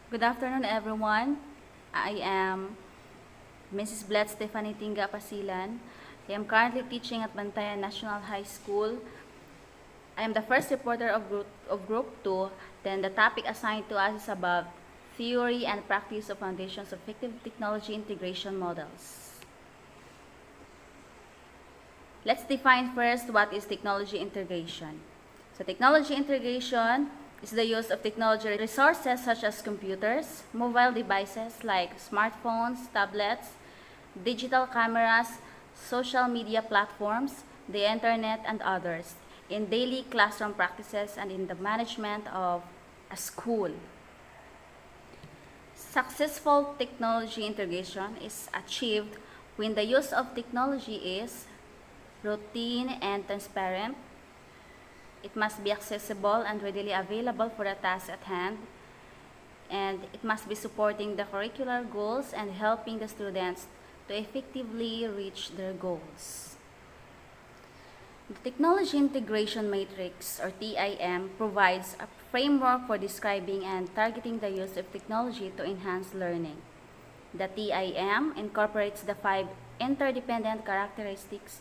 Good afternoon, everyone. I am Mrs. Blet Stephanie Tinga Pasilan. I am currently teaching at Bantayan National High School. I am the first reporter of Group 2. Then the topic assigned to us is about theory and practice of foundations of effective technology integration models. Let's define first what is technology integration. So technology integration is the use of technology resources such as computers, mobile devices like smartphones, tablets, digital cameras, social media platforms, the internet, and others in daily classroom practices and in the management of a school. Successful technology integration is achieved when the use of technology is routine and transparent. It must be accessible and readily available for the task at hand, and it must be supporting the curricular goals and helping the students to effectively reach their goals. The Technology Integration Matrix, or TIM, provides a framework for describing and targeting the use of technology to enhance learning. The TIM incorporates the 5 interdependent characteristics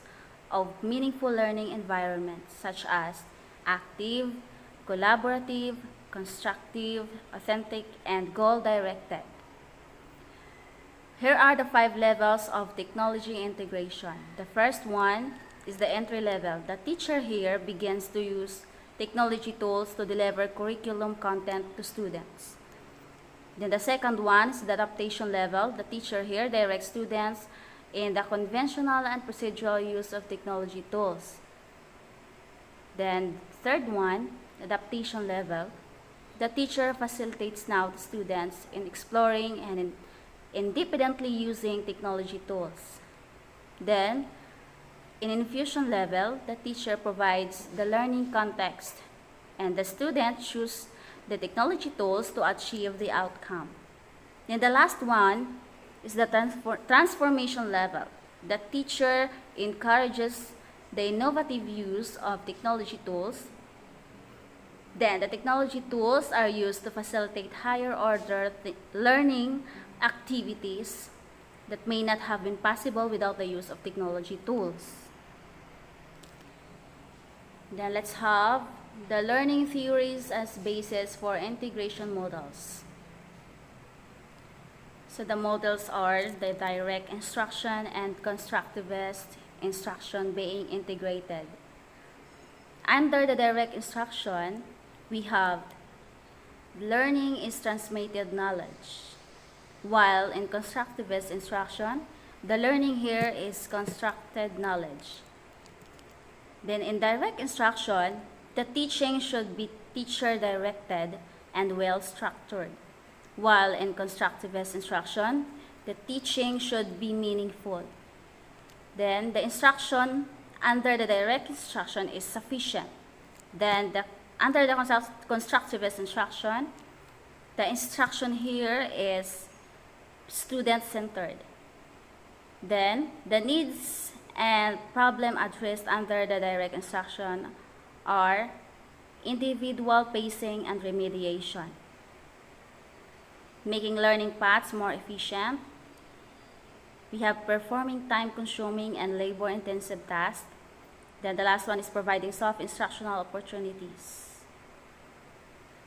of meaningful learning environments, such as active, collaborative, constructive, authentic, and goal-directed. Here are the 5 levels of technology integration. The first one is the entry level. The teacher here begins to use technology tools to deliver curriculum content to students. Then the second one is the adaptation level. The teacher here directs students in the conventional and procedural use of technology tools. Then third one, adaptation level. The teacher facilitates now the students in exploring and in independently using technology tools. Then, in infusion level, the teacher provides the learning context and the student chooses the technology tools to achieve the outcome. Then the last one is the transformation level. The teacher encourages the innovative use of technology tools. Then the technology tools are used to facilitate higher order learning activities that may not have been possible without the use of technology tools. Then let's have the learning theories as basis for integration models. So the models are the direct instruction and constructivist instruction being integrated. Under the direct instruction, we have learning is transmitted knowledge, while in constructivist instruction, the learning here is constructed knowledge. Then in direct instruction, the teaching should be teacher-directed and well-structured, while in constructivist instruction, the teaching should be meaningful. Then the instruction under the direct instruction is sufficient. Then under the constructivist instruction, the instruction here is student-centered. Then the needs and problem addressed under the direct instruction are individual pacing and remediation, making learning paths more efficient. We have performing time-consuming and labor-intensive tasks. Then the last one is providing self-instructional opportunities.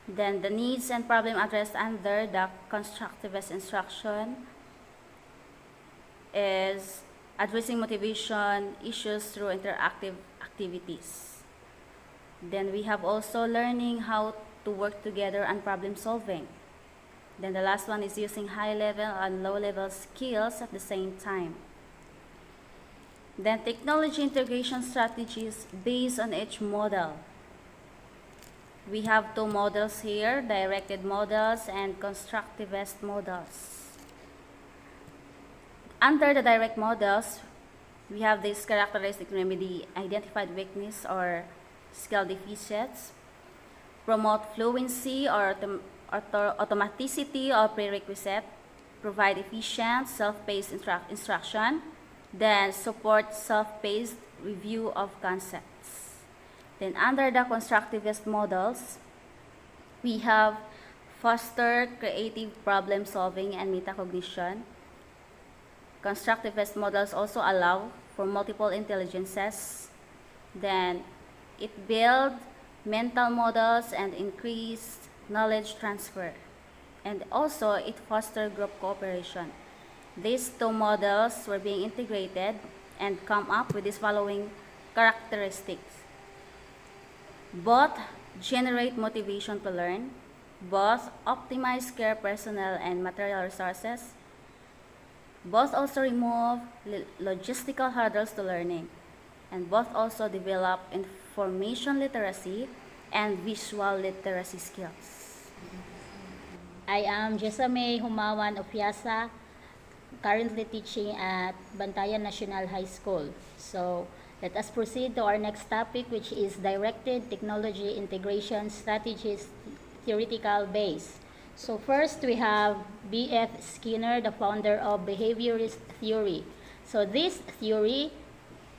Then the needs and problem addressed under the constructivist instruction is addressing motivation issues through interactive activities. Then we have also learning how to work together and problem solving. Then the last one is using high-level and low-level skills at the same time. Then technology integration strategies based on each model. We have 2 models here, directed models and constructivist models. Under the direct models, we have this characteristic remedy, identified weakness or skill deficits, promote fluency or automaticity of prerequisite, provide efficient self-paced instruction, then support self-paced review of concepts. Then under the constructivist models, we have foster creative problem solving and metacognition. Constructivist models also allow for multiple intelligences. Then it builds mental models and increase knowledge transfer. And also it fosters group cooperation. These two models were being integrated and come up with these following characteristics. Both generate motivation to learn, both optimize care personnel and material resources, both also remove logistical hurdles to learning, and both also develop information literacy and visual literacy skills. I am Jesame Humawan of Piasa, currently teaching at Bantayan National High School. So let us proceed to our next topic, which is directed technology integration strategies theoretical base. So first we have B.F. Skinner, the founder of behaviorist theory. So this theory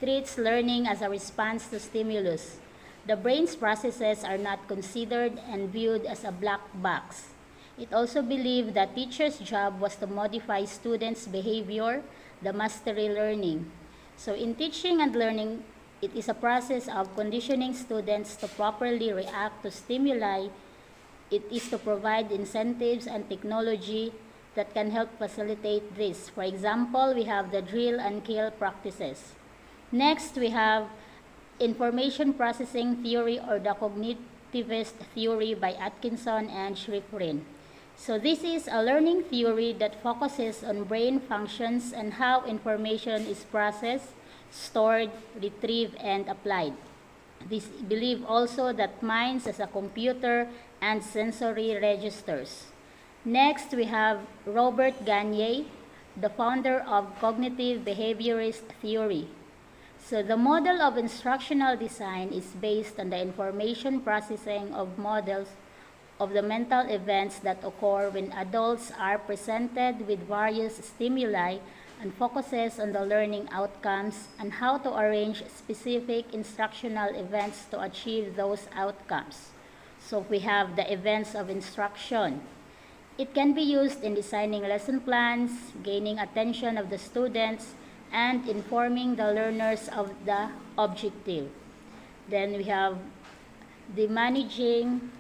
treats learning as a response to stimulus. The brain's processes are not considered and viewed as a black box. It also believed that teachers' job was to modify students' behavior, the mastery learning. So in teaching and learning, it is a process of conditioning students to properly react to stimuli. It is to provide incentives and technology that can help facilitate this. For example, we have the drill and kill practices. Next, we have information processing theory, or the cognitivist theory by Atkinson and Schifrin. So this is a learning theory that focuses on brain functions and how information is processed, stored, retrieved, and applied. This believe also that minds as a computer and sensory registers. Next, we have Robert Gagne, the founder of cognitive behaviorist theory. So the model of instructional design is based on the information processing of models of the mental events that occur when adults are presented with various stimuli, and focuses on the learning outcomes and how to arrange specific instructional events to achieve those outcomes. So we have the events of instruction. It can be used in designing lesson plans, gaining attention of the students, and informing the learners of the objective. Then we have the managing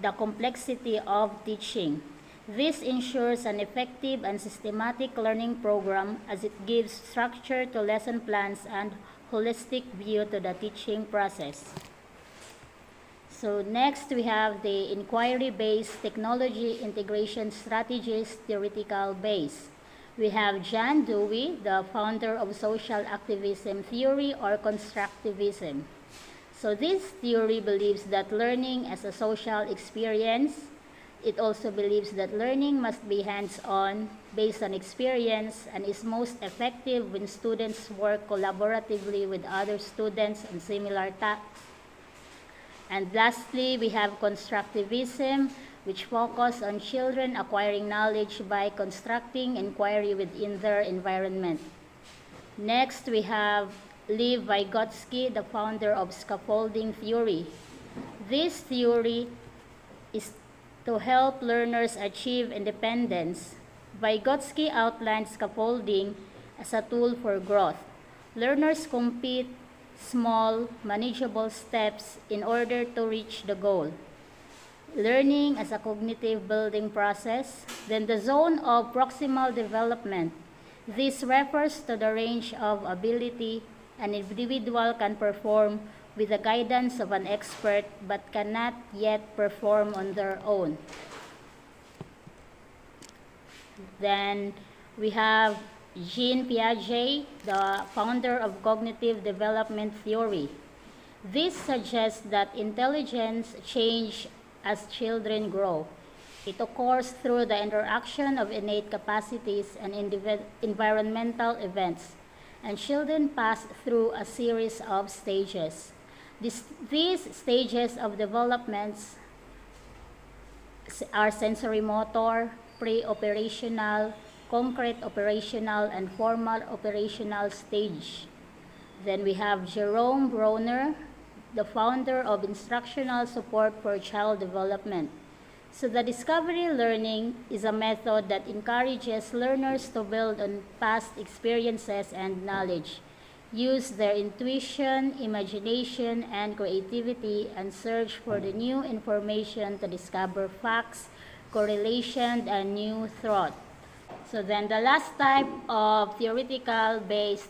the complexity of teaching. This ensures an effective and systematic learning program, as it gives structure to lesson plans and holistic view to the teaching process. So next we have the inquiry-based technology integration strategies theoretical base. We have John Dewey, the founder of social activism theory, or constructivism. So this theory believes that learning as a social experience. It also believes that learning must be hands-on, based on experience, and is most effective when students work collaboratively with other students on similar tasks. And lastly, we have constructivism, which focus on children acquiring knowledge by constructing inquiry within their environment. Next, we have Lev Vygotsky, the founder of scaffolding theory. This theory is to help learners achieve independence. Vygotsky outlined scaffolding as a tool for growth. Learners complete small, manageable steps in order to reach the goal. Learning as a cognitive building process. Then the zone of proximal development. This refers to the range of ability an individual can perform with the guidance of an expert but cannot yet perform on their own. Then we have Jean Piaget, the founder of cognitive development theory. This suggests that intelligence changes as children grow. It occurs through the interaction of innate capacities and environmental events, and children pass through a series of stages. These stages of developments are sensory motor, pre-operational, concrete operational, and formal operational stage. Then we have Jerome Bronner, the founder of instructional support for child development. So the discovery learning is a method that encourages learners to build on past experiences and knowledge, use their intuition, imagination, and creativity, and search for the new information to discover facts, correlation, and new thought. So then the last type of theoretical based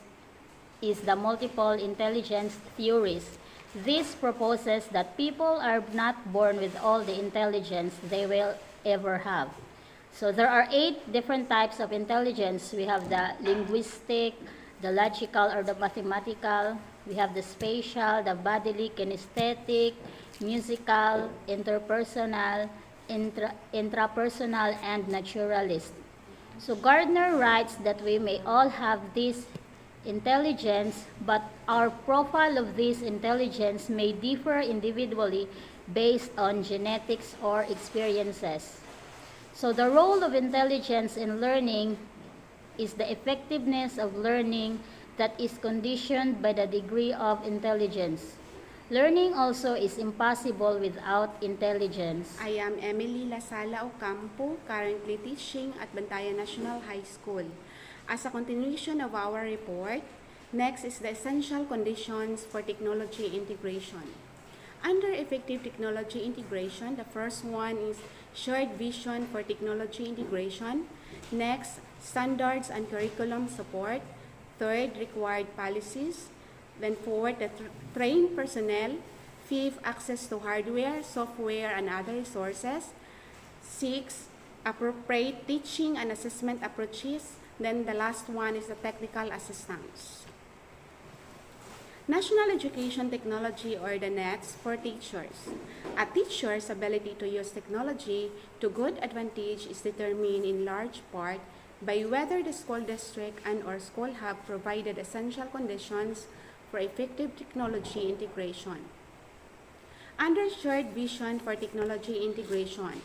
is the multiple intelligence theories. This proposes that people are not born with all the intelligence they will ever have. So there are 8 different types of intelligence. We have the linguistic, the logical or the mathematical, we have the spatial, the bodily, kinesthetic, musical, interpersonal, intrapersonal, and naturalist. So Gardner writes that we may all have this intelligence, but our profile of this intelligence may differ individually based on genetics or experiences. So the role of intelligence in learning is the effectiveness of learning that is conditioned by the degree of intelligence. Learning also is impossible without intelligence. I am Emily Lasala Ocampo, currently teaching at Bantayan National High School. As a continuation of our report, next is the essential conditions for technology integration. Under effective technology integration, the first one is shared vision for technology integration. Next, standards and curriculum support. Third, required policies. Then fourth, the trained personnel. Fifth, access to hardware, software, and other resources. Six, appropriate teaching and assessment approaches. Then the last one is the technical assistance. National Education Technology, or the NETS, for teachers. A teacher's ability to use technology to good advantage is determined in large part by whether the school district and or school have provided essential conditions for effective technology integration. Under shared vision for technology integration,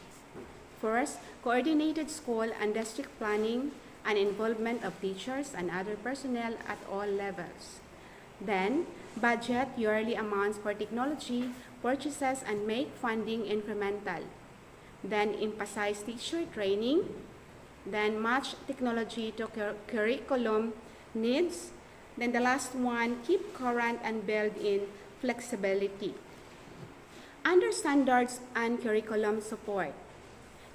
first, coordinated school and district planning and involvement of teachers and other personnel at all levels. Then, budget yearly amounts for technology purchases and make funding incremental. Then, emphasize teacher training. Then, match technology to curriculum needs. Then, the last one, keep current and build in flexibility. Under standards and curriculum support,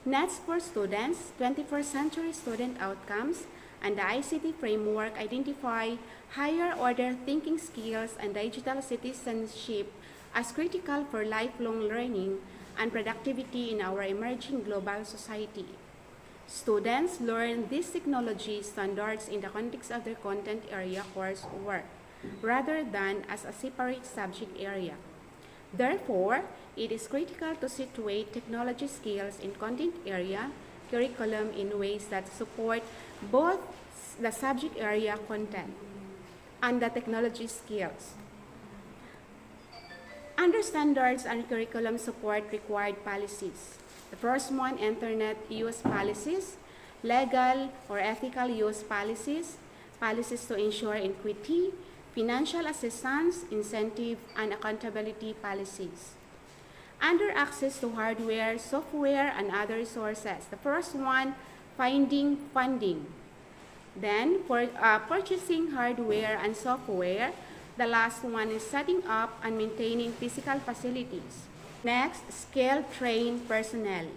NETS for students, 21st century student outcomes, and the ICT framework identify higher order thinking skills and digital citizenship as critical for lifelong learning and productivity in our emerging global society. Students learn these technology standards in the context of their content area coursework, rather than as a separate subject area. Therefore, it is critical to situate technology skills in content area curriculum in ways that support both the subject area content and the technology skills. Under standards and curriculum support required policies. The first one, internet use policies, legal or ethical use policies, policies to ensure equity, financial assistance, incentive, and accountability policies. Under access to hardware, software, and other resources. The first one, finding funding. Then, for purchasing hardware and software, the last one is setting up and maintaining physical facilities. Next, scale trained personnel.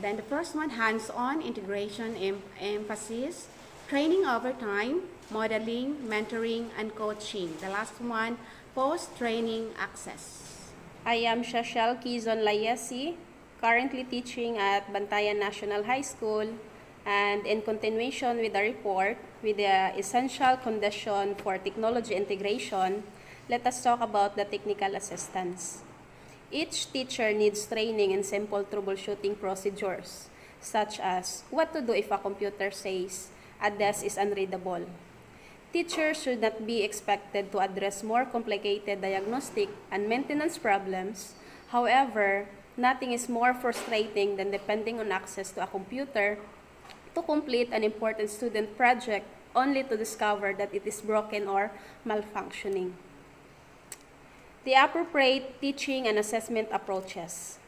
Then the first one, hands-on integration emphasis, training over time, modeling, mentoring, and coaching. The last one, post-training access. I am Shashel Quizon Layesi, currently teaching at Bantayan National High School, and in continuation with the report with the essential condition for technology integration, let us talk about the technical assistance. Each teacher needs training in simple troubleshooting procedures, such as what to do if a computer says a desk is unreadable. Teachers should not be expected to address more complicated diagnostic and maintenance problems. However, nothing is more frustrating than depending on access to a computer to complete an important student project only to discover that it is broken or malfunctioning. The appropriate teaching and assessment approaches.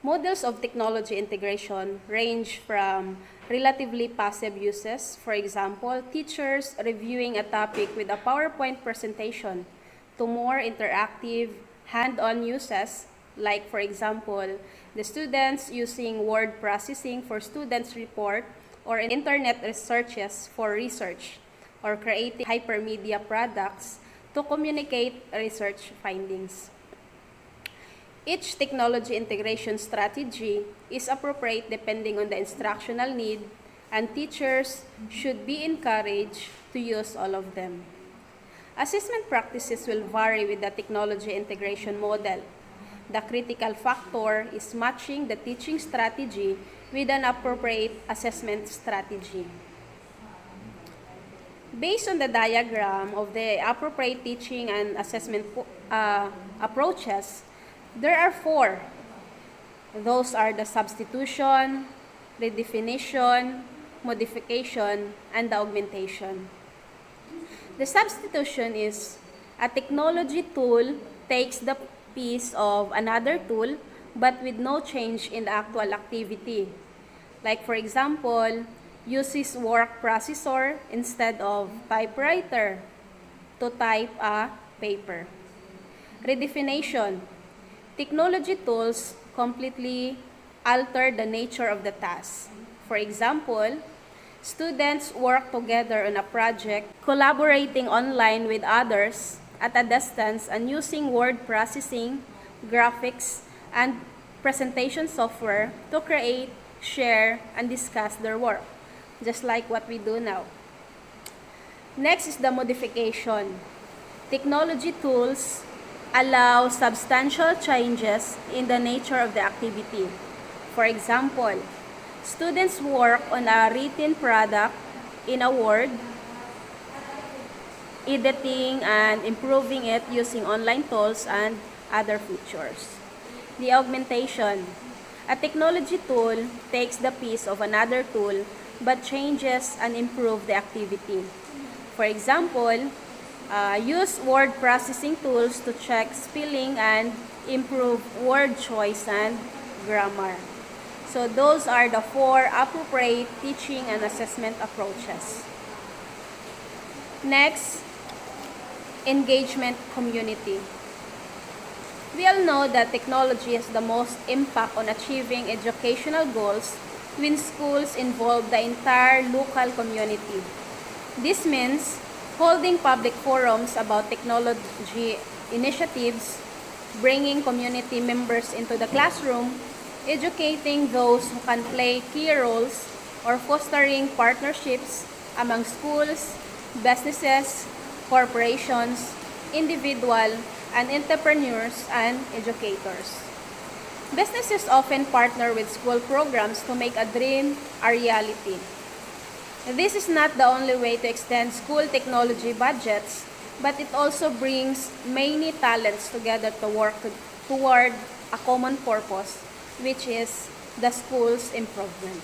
Models of technology integration range from relatively passive uses, for example, teachers reviewing a topic with a PowerPoint presentation, to more interactive, hand-on uses, like for example, the students using word processing for students' report or internet researches for research, or creating hypermedia products to communicate research findings. Each technology integration strategy is appropriate depending on the instructional need, and teachers should be encouraged to use all of them. Assessment practices will vary with the technology integration model. The critical factor is matching the teaching strategy with an appropriate assessment strategy. Based on the diagram of the appropriate teaching and assessment approaches, there are 4. Those are the substitution, redefinition, modification, and the augmentation. The substitution is a technology tool takes the piece of another tool but with no change in the actual activity. Like for example, uses work processor instead of typewriter to type a paper. Redefinition. Technology tools completely alter the nature of the task. For example, students work together on a project, collaborating online with others at a distance and using word processing, graphics, and presentation software to create, share, and discuss their work, just like what we do now. Next is the modification. Technology tools allow substantial changes in the nature of the activity. For example, students work on a written product in a Word, editing and improving it using online tools and other features. The augmentation. A technology tool takes the piece of another tool but changes and improves the activity. For example, use word processing tools to check spelling and improve word choice and grammar. So those are the 4 appropriate teaching and assessment approaches. Next, engagement community. We all know that technology has the most impact on achieving educational goals when schools involve the entire local community. This means holding public forums about technology initiatives, bringing community members into the classroom, educating those who can play key roles, or fostering partnerships among schools, businesses, corporations, individual and entrepreneurs, and educators. Businesses often partner with school programs to make a dream a reality. This is not the only way to extend school technology budgets, but it also brings many talents together to work toward a common purpose, which is the school's improvement.